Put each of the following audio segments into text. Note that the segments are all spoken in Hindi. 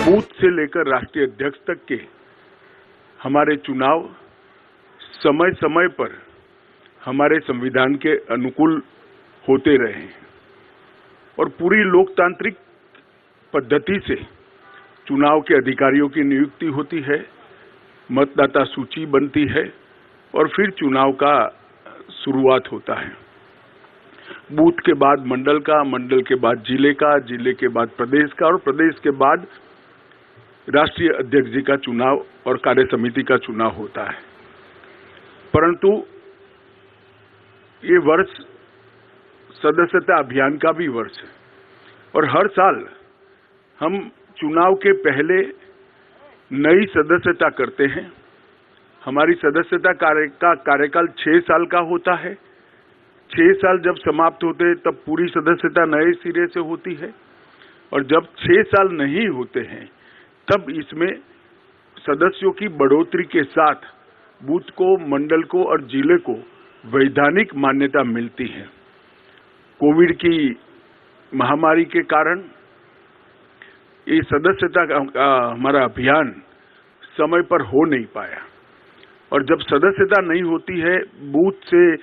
बूथ से लेकर राष्ट्रीय अध्यक्ष तक के हमारे चुनाव समय समय पर हमारे संविधान के अनुकूल होते रहे और पूरी लोकतांत्रिक पद्धति से चुनाव के अधिकारियों की नियुक्ति होती है, मतदाता सूची बनती है और फिर चुनाव का शुरुआत होता है। बूथ के बाद मंडल का, मंडल के बाद जिले का, जिले के बाद प्रदेश का और प्रदेश के बाद राष्ट्रीय अध्यक्ष जी का चुनाव और कार्य समिति का चुनाव होता है। परंतु ये वर्ष सदस्यता अभियान का भी वर्ष है और हर साल हम चुनाव के पहले नई सदस्यता करते हैं। हमारी सदस्यता का कार्यकाल 6 साल का होता है। 6 साल जब समाप्त होते हैं तब पूरी सदस्यता नए सिरे से होती है और जब 6 साल नहीं होते हैं तब इसमें सदस्यों की बढ़ोतरी के साथ बूथ को, मंडल को और जिले को वैधानिक मान्यता मिलती है। कोविड की महामारी के कारण ये सदस्यता का हमारा अभियान समय पर हो नहीं पाया और जब सदस्यता नहीं होती है, बूथ से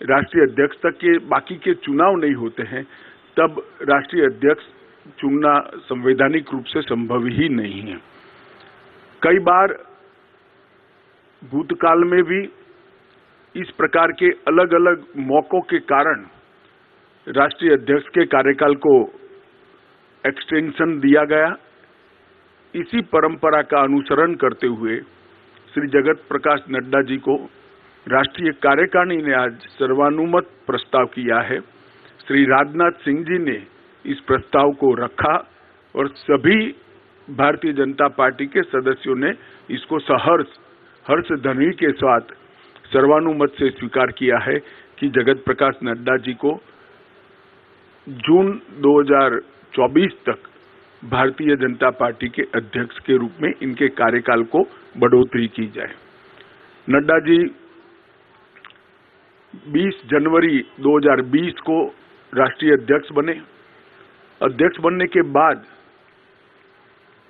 राष्ट्रीय अध्यक्ष तक के बाकी के चुनाव नहीं होते हैं, तब राष्ट्रीय अध्यक्ष चुनना संवैधानिक रूप से संभव ही नहीं है। कई बार भूतकाल में भी इस प्रकार के अलग अलग मौकों के कारण राष्ट्रीय अध्यक्ष के कार्यकाल को एक्सटेंशन दिया गया। इसी परंपरा का अनुसरण करते हुए श्री जगत प्रकाश नड्डा जी को राष्ट्रीय कार्यकारिणी ने आज सर्वानुमत प्रस्ताव किया है। श्री राजनाथ सिंह जी ने इस प्रस्ताव को रखा और सभी भारतीय जनता पार्टी के सदस्यों ने इसको हर्ष ध्वनि के साथ सर्वानुमत से स्वीकार किया है कि जगत प्रकाश नड्डा जी को जून 2024 तक भारतीय जनता पार्टी के अध्यक्ष के रूप में इनके कार्यकाल को बढ़ोतरी की जाए। नड्डा जी 20 जनवरी 2020 को राष्ट्रीय अध्यक्ष बने। अध्यक्ष बनने के बाद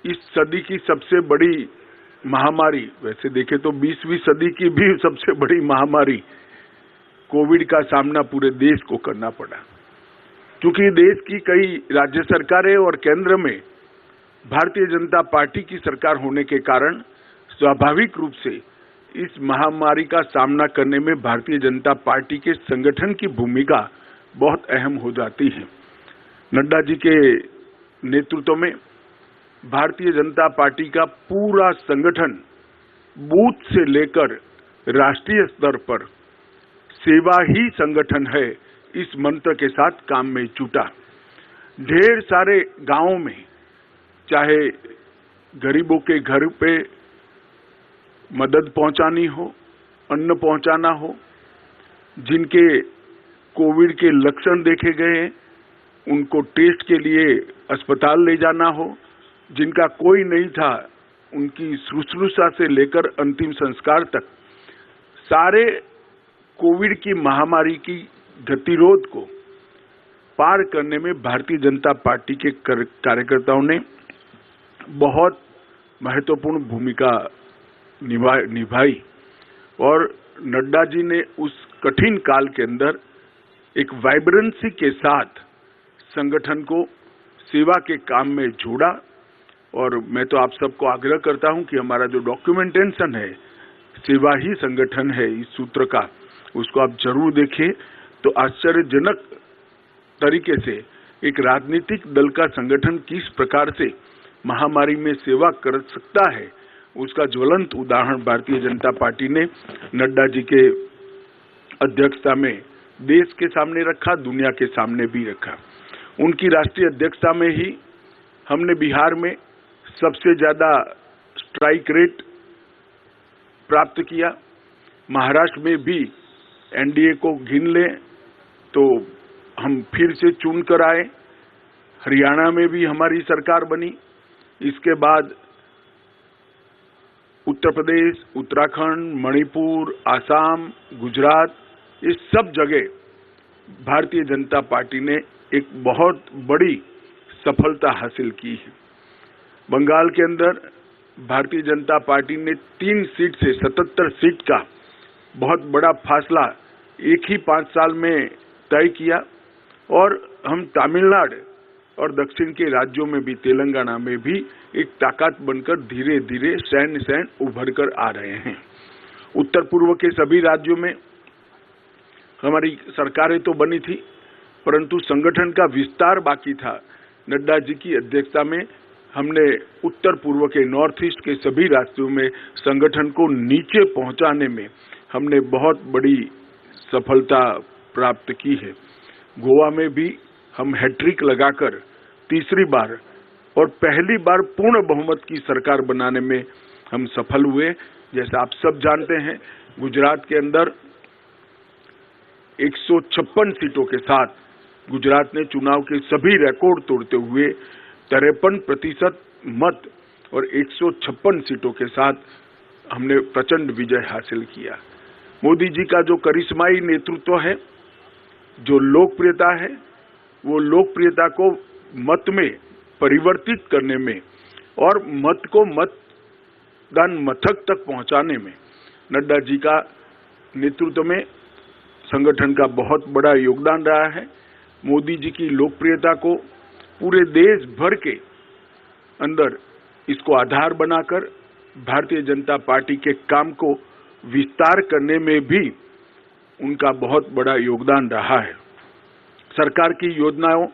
इस सदी की सबसे बड़ी महामारी, वैसे देखें तो 20वीं सदी की भी सबसे बड़ी महामारी कोविड का सामना पूरे देश को करना पड़ा। क्योंकि देश की कई राज्य सरकारें और केंद्र में भारतीय जनता पार्टी की सरकार होने के कारण स्वाभाविक रूप से इस महामारी का सामना करने में भारतीय जनता पार्टी के संगठन की भूमिका बहुत अहम हो जाती है। नड्डा जी के नेतृत्व में भारतीय जनता पार्टी का पूरा संगठन बूथ से लेकर राष्ट्रीय स्तर पर सेवा ही संगठन है, इस मंत्र के साथ काम में जुटा। ढेर सारे गांवों में चाहे गरीबों के घर पे मदद पहुंचानी हो, अन्न पहुंचाना हो, जिनके कोविड के लक्षण देखे गए हैं उनको टेस्ट के लिए अस्पताल ले जाना हो, जिनका कोई नहीं था उनकी शुश्रूषा से लेकर अंतिम संस्कार तक सारे कोविड की महामारी की गतिरोध को पार करने में भारतीय जनता पार्टी के कार्यकर्ताओं ने बहुत महत्वपूर्ण भूमिका निभाई और नड्डा जी ने उस कठिन काल के अंदर एक वाइब्रेंसी के साथ संगठन को सेवा के काम में जोड़ा। और मैं तो आप सबको आग्रह करता हूं कि हमारा जो डॉक्यूमेंटेशन है, सेवा ही संगठन है, इस सूत्र का, उसको आप जरूर देखें। तो आश्चर्यजनक तरीके से एक राजनीतिक दल का संगठन किस प्रकार से महामारी में सेवा कर सकता है, उसका ज्वलंत उदाहरण भारतीय जनता पार्टी ने नड्डा जी के अध्यक्षता में देश के सामने रखा, दुनिया के सामने भी रखा। उनकी राष्ट्रीय अध्यक्षता में ही हमने बिहार में सबसे ज्यादा स्ट्राइक रेट प्राप्त किया। महाराष्ट्र में भी एनडीए को गिन लें तो हम फिर से चुन कर आए। हरियाणा में भी हमारी सरकार बनी। इसके बाद उत्तर प्रदेश, उत्तराखंड, मणिपुर, आसाम, गुजरात, ये सब जगह भारतीय जनता पार्टी ने एक बहुत बड़ी सफलता हासिल की है। बंगाल के अंदर भारतीय जनता पार्टी ने 3 सीट से 77 सीट का बहुत बड़ा फासला एक ही 5 साल में तय किया और हम तमिलनाडु और दक्षिण के राज्यों में भी, तेलंगाना में भी एक ताकत बनकर धीरे धीरे सैन्य उभर कर आ रहे हैं। उत्तर पूर्व के सभी राज्यों में हमारी सरकारें तो बनी थी, परंतु संगठन का विस्तार बाकी था। नड्डा जी की अध्यक्षता में हमने उत्तर पूर्व के, नॉर्थ ईस्ट के सभी राज्यों में संगठन को नीचे पहुंचाने में हमने बहुत बड़ी सफलता प्राप्त की है। गोवा में भी हम हैट्रिक लगाकर तीसरी बार और पहली बार पूर्ण बहुमत की सरकार बनाने में हम सफल हुए। जैसा आप सब जानते हैं, गुजरात के अंदर 156 सीटों के साथ गुजरात ने चुनाव के सभी रिकॉर्ड तोड़ते हुए 53% मत और 156 सीटों के साथ हमने प्रचंड विजय हासिल किया। मोदी जी का जो करिश्माई नेतृत्व है, जो लोकप्रियता है, वो लोकप्रियता को मत में परिवर्तित करने में और मत को मतदान मथक तक पहुंचाने में नड्डा जी का नेतृत्व में संगठन का बहुत बड़ा योगदान रहा है। मोदी जी की लोकप्रियता को पूरे देश भर के अंदर इसको आधार बनाकर भारतीय जनता पार्टी के काम को विस्तार करने में भी उनका बहुत बड़ा योगदान रहा है। सरकार की योजनाओं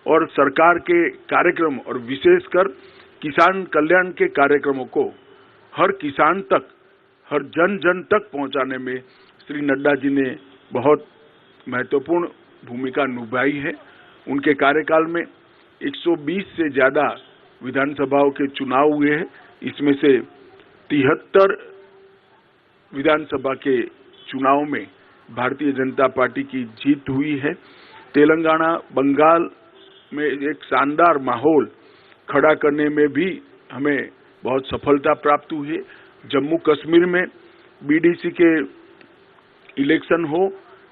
और सरकार के कार्यक्रम और विशेषकर किसान कल्याण के कार्यक्रमों को हर किसान तक, हर जन जन तक पहुंचाने में श्री नड्डा जी ने बहुत महत्वपूर्ण भूमिका निभाई है। उनके कार्यकाल में 120 से ज्यादा विधानसभाओं के चुनाव हुए हैं। इसमें से 73 विधानसभा के चुनाव में भारतीय जनता पार्टी की जीत हुई है। तेलंगाना, बंगाल में एक शानदार माहौल खड़ा करने में भी हमें बहुत सफलता प्राप्त हुई है। जम्मू कश्मीर में बीडीसी के इलेक्शन हो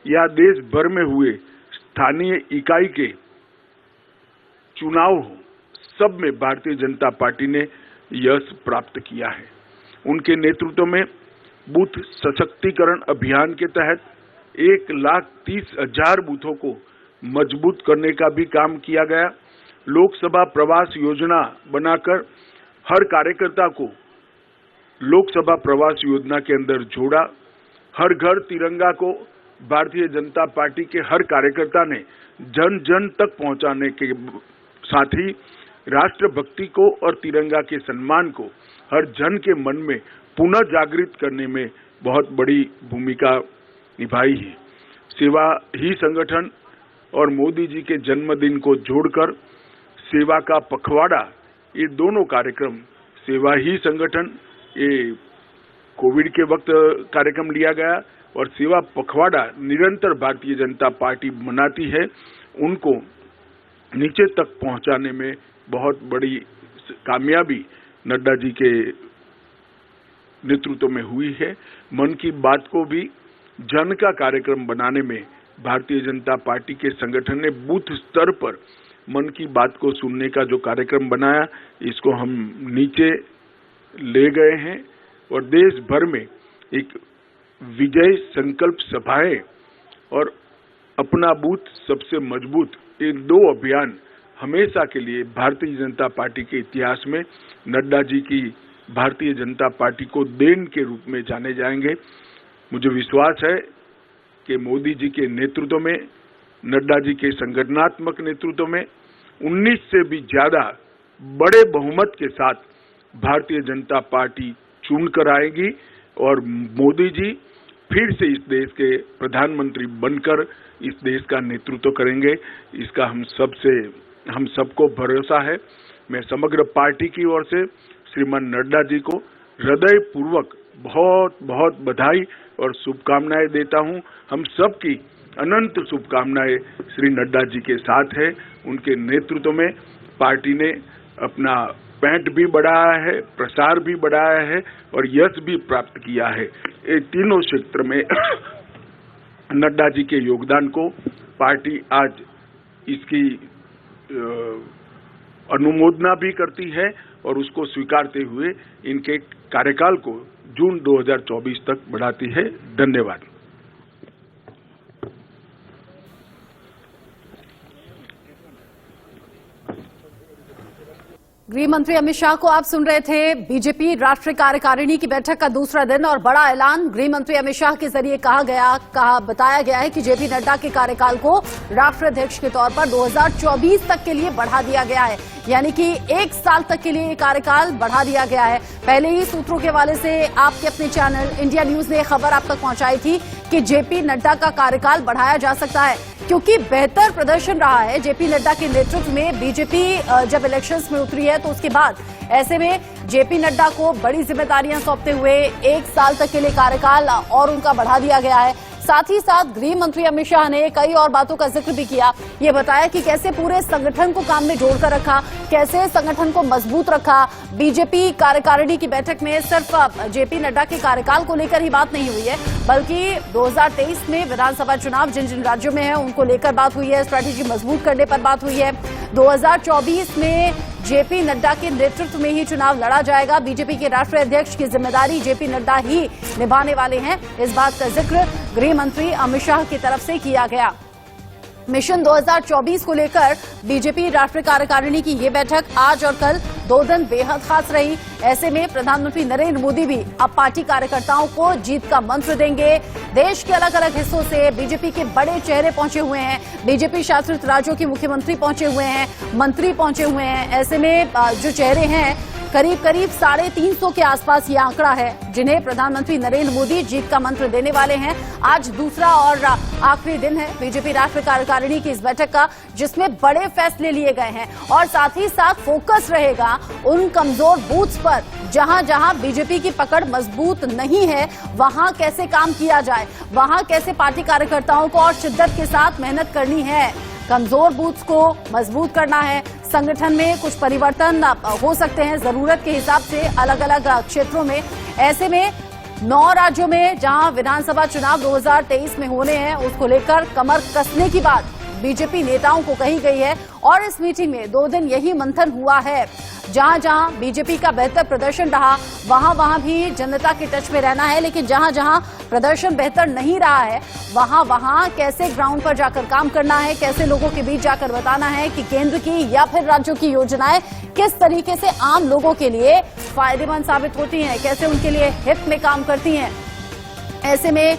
या देश भर में हुए स्थानीय इकाई के चुनाव हो, सब में भारतीय जनता पार्टी ने यश प्राप्त किया है। उनके नेतृत्व में बूथ सशक्तिकरण अभियान के तहत 1,30,000 बूथों को मजबूत करने का भी काम किया गया। लोकसभा प्रवास योजना बनाकर हर कार्यकर्ता को लोकसभा प्रवास योजना के अंदर जोड़ा। हर घर तिरंगा को भारतीय जनता पार्टी के हर कार्यकर्ता ने जन जन तक पहुंचाने के साथ ही राष्ट्रभक्ति को और तिरंगा के सम्मान को हर जन के मन में पुनः जागृत करने में बहुत बड़ी भूमिका निभाई है। सेवा ही संगठन और मोदी जी के जन्मदिन को जोड़कर सेवा का पखवाड़ा, ये दोनों कार्यक्रम, सेवा ही संगठन ये कोविड के वक्त कार्यक्रम लिया गया और सेवा पखवाड़ा निरंतर भारतीय जनता पार्टी मनाती है, उनको नीचे तक पहुंचाने में बहुत बड़ी कामयाबी नड्डा जी के नेतृत्व में हुई है। मन की बात को भी जन का कार्यक्रम बनाने में भारतीय जनता पार्टी के संगठन ने बूथ स्तर पर मन की बात को सुनने का जो कार्यक्रम बनाया, इसको हम नीचे ले गए हैं और देश भर में एक विजय संकल्प सभाएं और अपना बूथ सबसे मजबूत, ये 2 अभियान हमेशा के लिए भारतीय जनता पार्टी के इतिहास में नड्डा जी की भारतीय जनता पार्टी को देन के रूप में जाने जाएंगे। मुझे विश्वास है कि मोदी जी के नेतृत्व में, नड्डा जी के संगठनात्मक नेतृत्व में 19 से भी ज्यादा बड़े बहुमत के साथ भारतीय जनता पार्टी चुन कर आएगी और मोदी जी फिर से इस देश के प्रधानमंत्री बनकर इस देश का नेतृत्व करेंगे। इसका हम सबको भरोसा है। मैं समग्र पार्टी की ओर से श्रीमान नड्डा जी को हृदय पूर्वक बहुत बहुत बधाई और शुभकामनाएं देता हूं। हम सबकी अनंत शुभकामनाएं श्री नड्डा जी के साथ है। उनके नेतृत्व में पार्टी ने अपना पैंट भी बढ़ाया है, प्रसार भी बढ़ाया है और यश भी प्राप्त किया है। ये तीनों क्षेत्र में नड्डा जी के योगदान को पार्टी आज इसकी अनुमोदना भी करती है और उसको स्वीकारते हुए इनके कार्यकाल को जून 2024 तक बढ़ाती है। धन्यवाद। गृह मंत्री अमित शाह को आप सुन रहे थे। बीजेपी राष्ट्रीय कार्यकारिणी की बैठक का दूसरा दिन और बड़ा ऐलान गृह मंत्री अमित शाह के जरिए बताया गया है कि जेपी नड्डा के कार्यकाल को राष्ट्रीय अध्यक्ष के तौर पर 2024 तक के लिए बढ़ा दिया गया है, यानी कि 1 साल तक के लिए ये कार्यकाल बढ़ा दिया गया है। पहले ही सूत्रों के हवाले से आपके अपने चैनल इंडिया न्यूज ने खबर आप तक पहुंचाई थी कि जेपी नड्डा का कार्यकाल बढ़ाया जा सकता है क्योंकि बेहतर प्रदर्शन रहा है जेपी नड्डा के नेतृत्व में। बीजेपी जब इलेक्शंस में उतरी है तो उसके बाद ऐसे में जेपी नड्डा को बड़ी जिम्मेदारियां सौंपते हुए 1 साल तक के लिए कार्यकाल और उनका बढ़ा दिया गया है। साथ ही साथ गृह मंत्री अमित शाह ने कई और बातों का जिक्र भी किया। ये बताया कि कैसे पूरे संगठन को काम में जोड़कर रखा, कैसे संगठन को मजबूत रखा। बीजेपी कार्यकारिणी की बैठक में सिर्फ जेपी नड्डा के कार्यकाल को लेकर ही बात नहीं हुई है, बल्कि 2023 में विधानसभा चुनाव जिन जिन राज्यों में है उनको लेकर बात हुई है, स्ट्रैटेजी मजबूत करने पर बात हुई है। 2024 में जेपी नड्डा के नेतृत्व में ही चुनाव लड़ा जाएगा। बीजेपी के राष्ट्रीय अध्यक्ष की जिम्मेदारी जेपी नड्डा ही निभाने वाले हैं। इस बात का जिक्र गृह मंत्री अमित शाह की तरफ से किया गया। मिशन 2024 को लेकर बीजेपी राष्ट्रीय कार्यकारिणी की ये बैठक आज और कल 2 दिन बेहद खास रही। ऐसे में प्रधानमंत्री नरेंद्र मोदी भी अब पार्टी कार्यकर्ताओं को जीत का मंत्र देंगे। देश के अलग अलग हिस्सों से बीजेपी के बड़े चेहरे पहुंचे हुए हैं, बीजेपी शासित राज्यों के मुख्यमंत्री पहुंचे हुए हैं, मंत्री पहुंचे हुए हैं। ऐसे में जो चेहरे हैं करीब 350 के आसपास ये आंकड़ा है जिन्हें प्रधानमंत्री नरेंद्र मोदी जीत का मंत्र देने वाले हैं। आज दूसरा और आखिरी दिन है बीजेपी राष्ट्रीय कार्यकारिणी की इस बैठक का, जिसमें बड़े फैसले लिए गए हैं और साथ ही साथ फोकस रहेगा उन कमजोर बूथ्स पर जहां जहां बीजेपी की पकड़ मजबूत नहीं है, वहां कैसे काम किया जाए, वहां कैसे पार्टी कार्यकर्ताओं को और शिद्दत के साथ मेहनत करनी है। कमजोर बूथ्स को मजबूत करना है, संगठन में कुछ परिवर्तन हो सकते हैं जरूरत के हिसाब से अलग अलग क्षेत्रों में। ऐसे में 9 राज्यों में जहां विधानसभा चुनाव 2023 में होने हैं उसको लेकर कमर कसने की बात बीजेपी नेताओं को कही गई है और इस मीटिंग में 2 दिन यही मंथन हुआ है। जहां जहां बीजेपी का बेहतर प्रदर्शन रहा वहां वहां भी जनता के टच में रहना है, लेकिन जहां जहां प्रदर्शन बेहतर नहीं रहा है वहां वहां कैसे ग्राउंड पर जाकर काम करना है, कैसे लोगों के बीच जाकर बताना है कि केंद्र की या फिर राज्यों की योजनाएं किस तरीके से आम लोगों के लिए फायदेमंद साबित होती हैं, कैसे उनके लिए हित में काम करती हैं। ऐसे में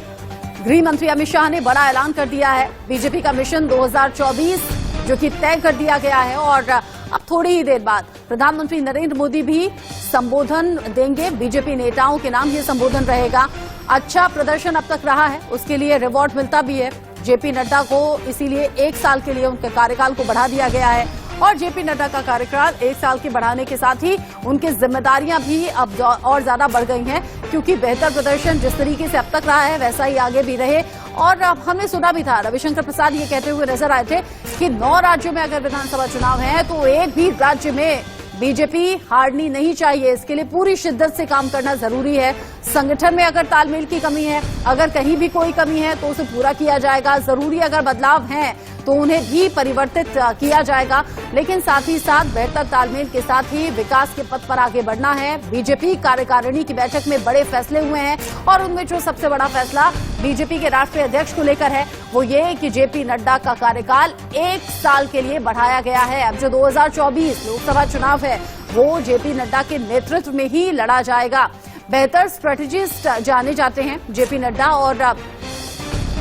गृह मंत्री अमित शाह ने बड़ा ऐलान कर दिया है। बीजेपी का मिशन 2024 जो कि तय कर दिया गया है और अब थोड़ी ही देर बाद प्रधानमंत्री नरेंद्र मोदी भी संबोधन देंगे। बीजेपी नेताओं के नाम ये संबोधन रहेगा। अच्छा प्रदर्शन अब तक रहा है उसके लिए रिवॉर्ड मिलता भी है। जेपी नड्डा को इसीलिए 1 साल के लिए उनके कार्यकाल को बढ़ा दिया गया है और जेपी नड्डा का कार्यकाल 1 साल के बढ़ाने के साथ ही उनकी जिम्मेदारियां भी अब और ज्यादा बढ़ गई हैं, क्योंकि बेहतर प्रदर्शन जिस तरीके से अब तक रहा है वैसा ही आगे भी रहे। और हमने सुना भी था, रविशंकर प्रसाद ये कहते हुए नजर आए थे कि 9 राज्यों में अगर विधानसभा चुनाव है तो एक भी राज्य में बीजेपी हारनी नहीं चाहिए। इसके लिए पूरी शिद्दत से काम करना जरूरी है। संगठन में अगर तालमेल की कमी है, अगर कहीं भी कोई कमी है तो उसे पूरा किया जाएगा। जरूरी अगर बदलाव हैं तो उन्हें भी परिवर्तित किया जाएगा, लेकिन साथ ही साथ बेहतर तालमेल के साथ ही विकास के पथ पर आगे बढ़ना है। बीजेपी कार्यकारिणी की बैठक में बड़े फैसले हुए हैं और उनमें जो सबसे बड़ा फैसला बीजेपी के राष्ट्रीय अध्यक्ष को लेकर है वो ये कि जेपी नड्डा का कार्यकाल 1 साल के लिए बढ़ाया गया है। अब जो 2024 लोकसभा चुनाव है वो जेपी नड्डा के नेतृत्व में ही लड़ा जाएगा। बेहतर स्ट्रेटेजिस्ट जाने जाते हैं जेपी नड्डा और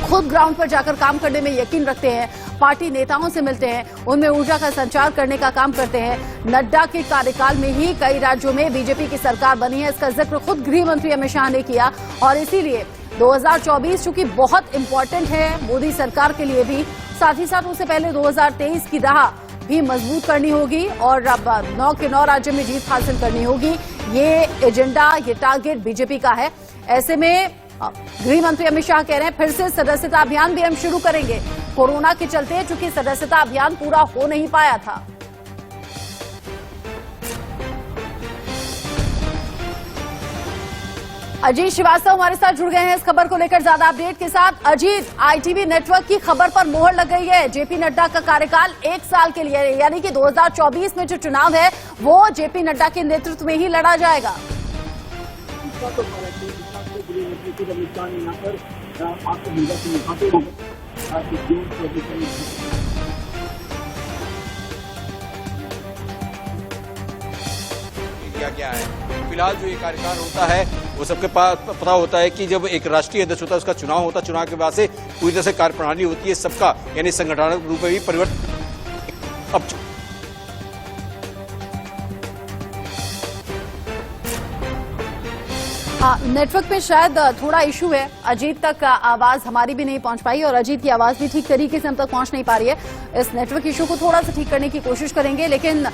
खुद ग्राउंड पर जाकर काम करने में यकीन रखते हैं, पार्टी नेताओं से मिलते हैं, उनमें ऊर्जा का संचार करने का काम करते हैं। नड्डा के कार्यकाल में ही कई राज्यों में बीजेपी की सरकार बनी है, इसका जिक्र खुद गृह मंत्री अमित शाह ने किया और इसीलिए 2024 चूंकि बहुत इंपॉर्टेंट है मोदी सरकार के लिए भी, साथ ही साथ उससे पहले 2023 की राह भी मजबूत करनी होगी और अब 9 के 9 राज्यों में जीत हासिल करनी होगी। ये एजेंडा, ये टारगेट बीजेपी का है। ऐसे में गृह मंत्री अमित शाह कह रहे हैं फिर से सदस्यता अभियान भी हम शुरू करेंगे। कोरोना के चलते चूंकि सदस्यता अभियान पूरा हो नहीं पाया था। अजीत श्रीवास्तव हमारे साथ जुड़ गए हैं इस खबर को लेकर ज्यादा अपडेट के साथ। अजीत, आईटीवी नेटवर्क की खबर पर मोहर लग गई है। जेपी नड्डा का कार्यकाल 1 साल के लिए, यानी कि 2024 में जो चुनाव है वो जेपी नड्डा के नेतृत्व में ही लड़ा जाएगा। क्या है फिलहाल जो ये कार्यकाल होता है वो सबके पास पता होता है कि जब एक राष्ट्रीय अध्यक्ष होता है उसका चुनाव होता है, चुनाव के बाद से पूरी तरह से कार्यप्रणाली होती है सबका, यानी संगठनात्मक रूप में भी परिवर्तन। अब नेटवर्क पे शायद थोड़ा इशू है, अजीत तक आवाज हमारी भी नहीं पहुंच पाई और अजीत की आवाज भी ठीक तरीके से हम तक पहुंच नहीं पा रही है। इस नेटवर्क इशू को थोड़ा सा ठीक करने की कोशिश करेंगे, लेकिन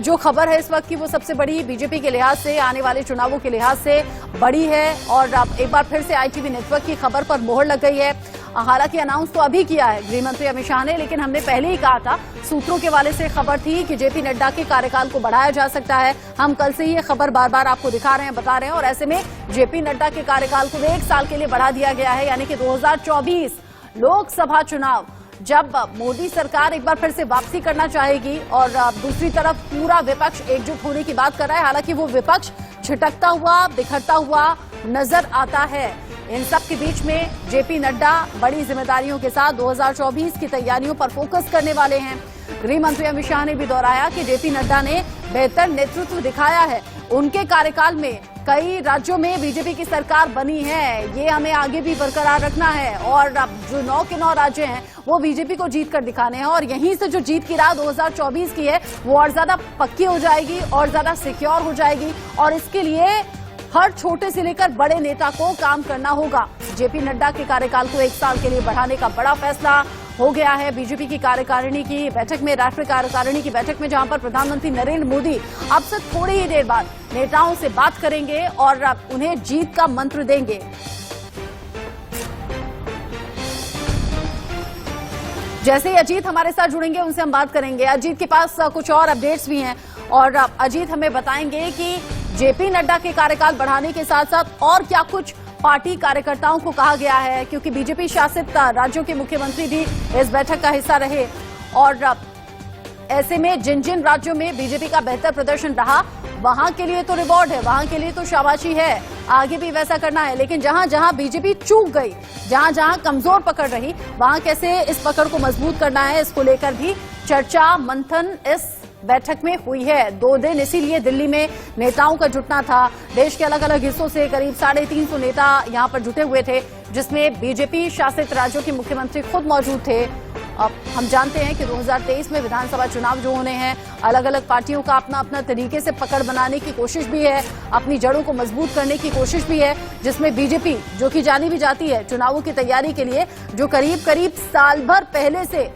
जो खबर है इस वक्त की वो सबसे बड़ी बीजेपी के लिहाज से, आने वाले चुनावों के लिहाज से बड़ी है और एक बार फिर से आईटीवी नेटवर्क की खबर पर मोहर लग गई है। हालांकि अनाउंस तो अभी किया है गृह मंत्री अमित शाह ने, लेकिन हमने पहले ही कहा था, सूत्रों के हवाले से खबर थी कि जेपी नड्डा के कार्यकाल को बढ़ाया जा सकता है। हम कल से ही ये खबर बार बार आपको दिखा रहे हैं, बता रहे हैं, और ऐसे में जेपी नड्डा के कार्यकाल को 1 साल के लिए बढ़ा दिया गया है, यानी कि 2024 लोकसभा चुनाव जब मोदी सरकार एक बार फिर से वापसी करना चाहेगी और दूसरी तरफ पूरा विपक्ष एकजुट होने की बात कर रहा है। हालांकि वो विपक्ष छिटकता हुआ, बिखरता हुआ नजर आता है। इन सब के बीच में जेपी नड्डा बड़ी जिम्मेदारियों के साथ 2024 की तैयारियों पर फोकस करने वाले हैं। गृह मंत्री अमित शाह ने भी दोहराया कि जेपी नड्डा ने बेहतर नेतृत्व दिखाया है। उनके कार्यकाल में कई राज्यों में बीजेपी की सरकार बनी है, ये हमें आगे भी बरकरार रखना है और अब जो 9 के 9 राज्य हैं वो बीजेपी को जीत कर दिखाने हैं और यहीं से जो जीत की राह 2024 की है वो और ज्यादा पक्की हो जाएगी और ज्यादा सिक्योर हो जाएगी और इसके लिए हर छोटे से लेकर बड़े नेता को काम करना होगा। जेपी नड्डा के कार्यकाल को 1 साल के लिए बढ़ाने का बड़ा फैसला हो गया है बीजेपी की कार्यकारिणी की बैठक में, राष्ट्रीय कार्यकारिणी की बैठक में, जहां पर प्रधानमंत्री नरेंद्र मोदी अब से थोड़ी ही देर बाद नेताओं से बात करेंगे और उन्हें जीत का मंत्र देंगे। जैसे ही अजीत हमारे साथ जुड़ेंगे उनसे हम बात करेंगे। अजीत के पास कुछ और अपडेट्स भी हैं और अजीत हमें बताएंगे कि जेपी नड्डा के कार्यकाल बढ़ाने के साथ साथ और क्या कुछ पार्टी कार्यकर्ताओं को कहा गया है, क्योंकि बीजेपी शासित राज्यों के मुख्यमंत्री भी इस बैठक का हिस्सा रहे और ऐसे में जिन जिन राज्यों में बीजेपी का बेहतर प्रदर्शन रहा वहां के लिए तो रिवॉर्ड है, वहां के लिए तो शाबाशी है, आगे भी वैसा करना है। लेकिन जहां जहां बीजेपी चूक गई, जहां जहां कमजोर पकड़ रही, वहां कैसे इस पकड़ को मजबूत करना है, इसको लेकर भी चर्चा मंथन इस बैठक में हुई है। 2 दिन इसीलिए दिल्ली में नेताओं का जुटना था। देश के अलग अलग हिस्सों से करीब 350 नेता यहां पर जुटे हुए थे, जिसमें बीजेपी शासित राज्यों के मुख्यमंत्री खुद मौजूद थे। अब हम जानते हैं कि 2023 में विधानसभा चुनाव जो होने हैं, अलग अलग पार्टियों का अपना अपना तरीके से पकड़ बनाने की कोशिश भी है, अपनी जड़ों को मजबूत करने की कोशिश भी है, जिसमें बीजेपी जो कि जानी भी जाती है चुनावों की तैयारी के लिए, जो करीब करीब साल भर पहले से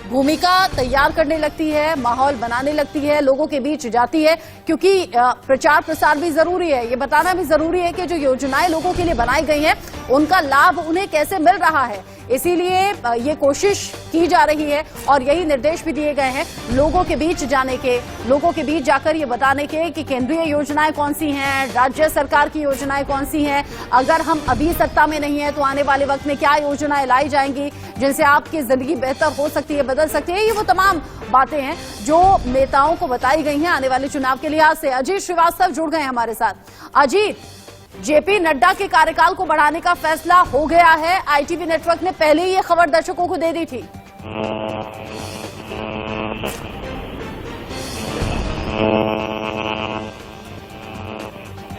भूमिका तैयार करने लगती है, माहौल बनाने लगती है, लोगों के बीच जाती है, क्योंकि प्रचार प्रसार भी जरूरी है। ये बताना भी जरूरी है कि जो योजनाएं लोगों के लिए बनाई गई हैं उनका लाभ उन्हें कैसे मिल रहा है। इसीलिए ये कोशिश की जा रही है और यही निर्देश भी दिए गए हैं लोगों के बीच जाने के, लोगों के बीच जाकर ये बताने के कि केंद्रीय योजनाएं कौन सी हैं, राज्य सरकार की योजनाएं कौन सी हैं, अगर हम अभी सत्ता में नहीं है तो आने वाले वक्त में क्या योजनाएं लाई जाएंगी जिनसे आपकी जिंदगी बेहतर हो सकती है, बदल सकती है। ये वो तमाम बातें हैं जो नेताओं को बताई गई हैं आने वाले चुनाव के लिहाज से। अजीत श्रीवास्तव जुड़ गए हमारे साथ। अजीत, जेपी नड्डा के कार्यकाल को बढ़ाने का फैसला हो गया है। आईटीवी नेटवर्क ने पहले ही ये खबर दर्शकों को दे दी थी।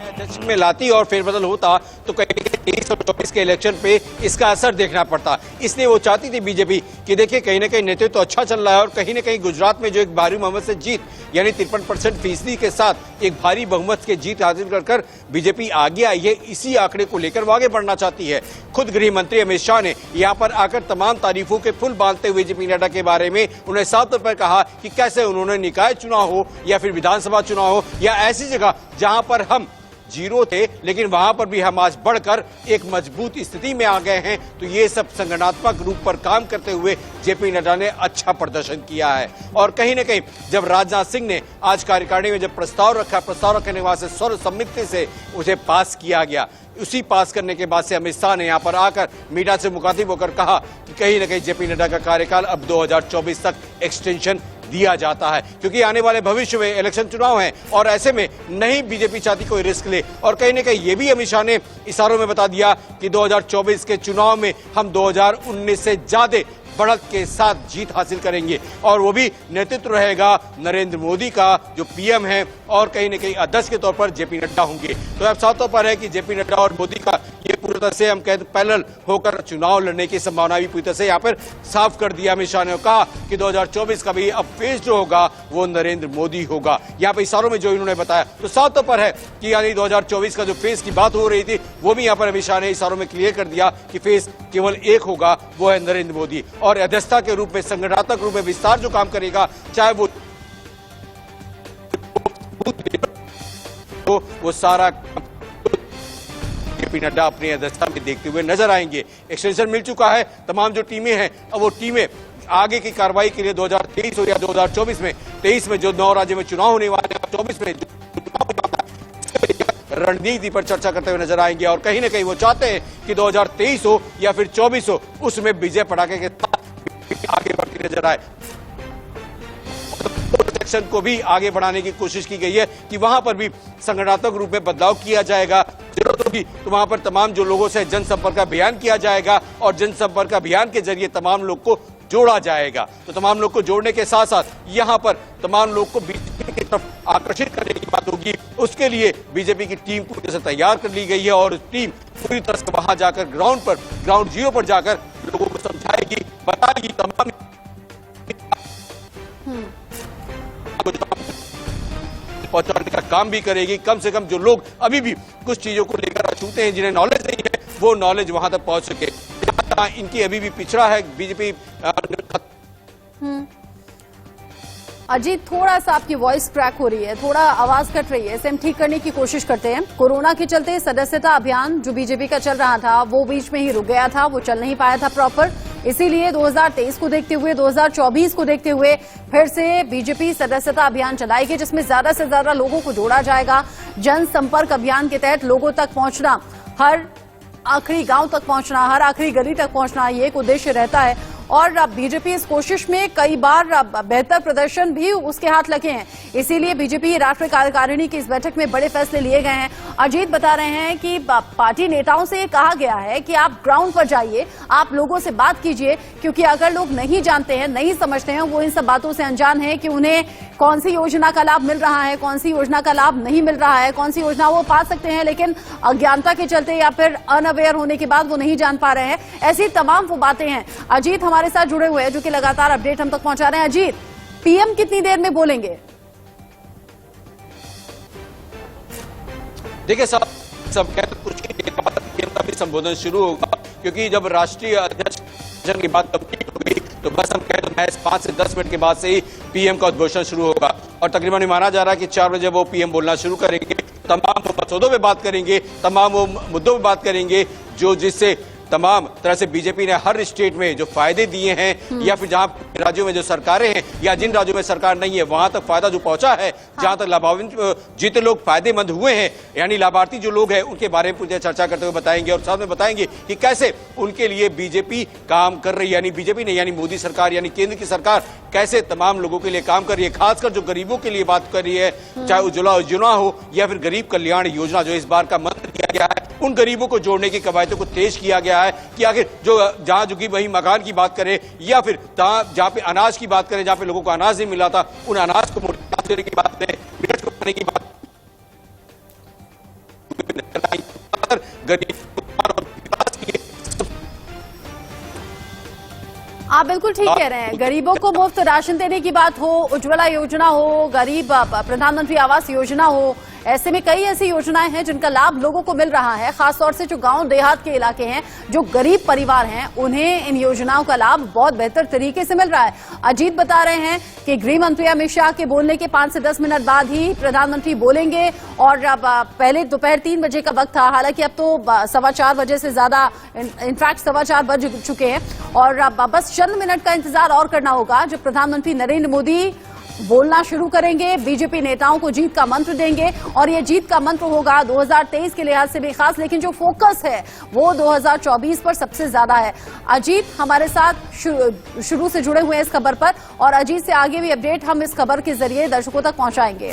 अध्यक्ष में लाती और फेरबदल होता तो कहीं 23 और 24 के इलेक्शन पे इसका असर देखना पड़ता। इसलिए वो चाहती थी बीजेपी कि देखिए कहीं ना कहीं नेतृत्व तो अच्छा चल रहा है और कहीं ना कहीं गुजरात में जो एक भारी बहुमत से जीत, यानी 53% फीसदी के साथ एक भारी बहुमत की जीत हासिल कर बीजेपी आगे आई है। इसी आंकड़े को लेकर वो आगे बढ़ना चाहती है। खुद गृह मंत्री अमित शाह ने यहाँ पर आकर तमाम तारीफों के फुल बांधते हुए जेपी नड्डा के बारे में उन्हें साफ तौर पर कहा कि कैसे उन्होंने निकाय चुनाव हो या फिर विधानसभा चुनाव हो या ऐसी जगह जहां पर हम जीरो थे, लेकिन वहां पर भी हम आज बढ़कर एक मजबूत स्थिति में आ गए हैं। तो ये सब संगठनात्मक रूप पर काम करते हुए जेपी नड्डा ने अच्छा प्रदर्शन किया है। और कहीं ना कहीं जब राजनाथ सिंह ने आज कार्यकारिणी में जब प्रस्ताव रखने के बाद से सर्वसम्मति से उसे पास किया गया, उसी पास करने के बाद से अमित शाह ने यहां पर आकर मीडिया से मुखातिब होकर कहा कि कहीं ना कहीं जेपी नड्डा का कार्यकाल अब 2024 तक एक्सटेंशन दिया जाता है, क्योंकि आने वाले भविष्य में इलेक्शन चुनाव हैं और ऐसे में नहीं बीजेपी चाहती कोई रिस्क ले। और कहीं ना कहीं ये भी अमित शाह ने इशारों में बता दिया कि 2024 के चुनाव में हम 2019 से ज्यादा बढ़त के साथ जीत हासिल करेंगे और वो भी नेतृत्व रहेगा नरेंद्र मोदी का जो पीएम है, और कहीं न कहीं अध्यक्ष के तौर पर जेपी नड्डा होंगे। तो अब साफ तौर पर है कि जेपी नड्डा और मोदी का ये पूरी तरह से हम कहते पैरेलल होकर चुनाव लड़ने की संभावना भी पूरी तरह से यहाँ पर साफ कर दिया। अमित शाह ने कहा कि 2024 का भी अब फेज जो होगा वो नरेंद्र मोदी होगा। यहाँ पर इशारों में जो इन्होंने बताया तो साफ तौर पर है कि यानी 2024 का जो फेज की बात हो रही थी वो भी यहाँ पर अमित शाह ने इशारों में क्लियर कर दिया कि फेज केवल एक होगा, वो है नरेंद्र मोदी। और अध्यक्षता के रूप में संगठनात्मक रूप में विस्तार जो काम करेगा, चाहे वो सारा जेपी नड्डा अपनी अध्यक्षता में देखते हुए नजर आएंगे। एक्सटेंशन मिल चुका है, तमाम जो टीमें हैं अब वो टीमें आगे की कार्रवाई के लिए 2023 हो या 2024 में, 23 में जो 9 राज्यों में चुनाव होने वाले हैं, 24 में रणनीति पर चर्चा करते हुए नजर आएंगे। और कहीं ना कहीं वो चाहते हैं कि 2023 हो या फिर 24 हो, उसमें विजय पटाखे के साथ आगे बढ़ती नजर आए। इलेक्शन को भी आगे बढ़ाने की कोशिश की गई है कि वहां पर भी संगठनात्मक रूप में बदलाव किया जाएगा। जरूरत होगी तो वहां पर तमाम जो लोगों से जनसंपर्क अभियान किया जाएगा और जनसंपर्क अभियान के जरिए तमाम लोग को जोड़ा जाएगा। तो तमाम लोग को जोड़ने के साथ साथ यहां पर तमाम लोग को बीजेपी की तरफ आकर्षित करने की बात होगी। उसके लिए बीजेपी की टीम पूरी तरह से तैयार कर ली गई है और टीम पूरी तरह से वहां जाकर ग्राउंड जीरो पर जाकर लोगों को समझाएगी, बताएगी, तमाम पहुंचाने का काम भी करेगी। कम से कम जो लोग अभी भी कुछ चीजों को लेकर अछूते हैं, जिन्हें नॉलेज नहीं है, वो नॉलेज वहां तक पहुंच सके। इनकी अभी भी पिछड़ा है बीजेपी। अजीत, थोड़ा सा आपकी वॉइस क्रैक हो रही है, थोड़ा आवाज कट रही है, इसे हम ठीक करने की कोशिश करते हैं। कोरोना के चलते सदस्यता अभियान जो बीजेपी का चल रहा था वो बीच में ही रुक गया था, वो चल नहीं पाया था प्रॉपर। इसीलिए 2023 को देखते हुए, 2024 को देखते हुए फिर से बीजेपी सदस्यता अभियान चलाएगी, जिसमें ज्यादा से ज्यादा लोगों को जोड़ा जाएगा। जनसंपर्क अभियान के तहत लोगों तक पहुंचना, हर आखिरी गांव तक पहुंचना, हर आखिरी गली तक पहुंचना, ये एक उद्देश्य रहता है। और बीजेपी इस कोशिश में कई बार बेहतर प्रदर्शन भी उसके हाथ लगे हैं। इसीलिए बीजेपी राष्ट्रीय कार्यकारिणी की इस बैठक में बड़े फैसले लिए गए हैं। अजीत बता रहे हैं कि पार्टी नेताओं से कहा गया है कि आप ग्राउंड पर जाइए, आप लोगों से बात कीजिए, क्योंकि अगर लोग नहीं जानते हैं, नहीं समझते हैं, वो इन सब बातों से अनजान है कि उन्हें कौन सी योजना का लाभ मिल रहा है, कौन सी योजना का लाभ नहीं मिल रहा है, कौन सी योजना वो पा सकते हैं लेकिन अज्ञानता के चलते या फिर अनअवेयर होने के बाद वो नहीं जान पा रहे हैं। ऐसी तमाम वो बातें हैं। अजीत हमारे साथ जुड़े हुए हैं, जो कि लगातार अपडेट हम तक पहुंचा रहे हैं। अजीत, पीएम कितनी देर में बोलेंगे? देखिए सब कहते कुछ ही देर बाद पीएम का भी संबोधन शुरू होगा, क्योंकि जब राष्ट्रीय अध्यक्ष की बात कंप्लीट हो गई तो बस हम कहते हैं 5 से 10 मिनट के बाद से ही पीएम का उद्घोषण शुरू होगा। और तकरीबन माना जा रहा है कि 4 बजे वो पीएम बोलना शुरू करेंगे। तमाम वो मसौदों पे बात करेंगे, तमाम वो मुद्दों पे बात करेंगे जो जिससे तमाम तरह से बीजेपी ने हर स्टेट में जो फायदे दिए हैं या फिर जहां राज्यों में जो सरकारें हैं या जिन राज्यों में सरकार नहीं है वहां तक फायदा जो पहुंचा है, जहां तक लाभान्वित जितने लोग फायदेमंद हुए हैं यानी लाभार्थी जो लोग हैं उनके बारे में पूरी चर्चा करते हुए बताएंगे और साथ में बताएंगे कि कैसे उनके लिए बीजेपी काम कर रही है। यानी बीजेपी नहीं, यानी मोदी सरकार यानी केंद्र की सरकार कैसे तमाम लोगों के लिए काम कर रही है, खासकर जो गरीबों के लिए बात कर रही है, चाहे उज्ज्वला योजना हो या फिर गरीब कल्याण योजना जो इस बार का मंत्र दिया गया है, उन गरीबों को जोड़ने की कवायदों को तेज किया गया है कि आखिर जो जहां झुकी वही मकान की बात करे या फिर जहां पे अनाज की बात करें, जहां पे लोगों को अनाज नहीं मिला था उन अनाज को देने की बात करें, मिनट को करने की बात गरीब आप बिल्कुल ठीक कह रहे हैं। गरीबों को मुफ्त राशन देने की बात हो, उज्ज्वला योजना हो, गरीब प्रधानमंत्री आवास योजना हो, ऐसे में कई ऐसी योजनाएं हैं जिनका लाभ लोगों को मिल रहा है, खासतौर से जो गांव देहात के इलाके हैं, जो गरीब परिवार हैं, उन्हें इन योजनाओं का लाभ बहुत बेहतर तरीके से मिल रहा है। अजीत बता रहे हैं कि गृह मंत्री अमित शाह के बोलने के 5 से 10 मिनट बाद ही प्रधानमंत्री बोलेंगे और अब पहले दोपहर 3 बजे का वक्त था, हालांकि अब तो 4:15 बजे से ज्यादा, इनफैक्ट 4:15 बज चुके हैं और अब बस चंद मिनट का इंतजार और करना होगा जब प्रधानमंत्री नरेंद्र मोदी बोलना शुरू करेंगे, बीजेपी नेताओं को जीत का मंत्र देंगे और यह जीत का मंत्र होगा 2023 के लिहाज से भी खास, लेकिन जो फोकस है वो 2024 पर सबसे ज्यादा है। अजीत हमारे साथ शुरू से जुड़े हुए हैं इस खबर पर और अजीत से आगे भी अपडेट हम इस खबर के जरिए दर्शकों तक पहुंचाएंगे।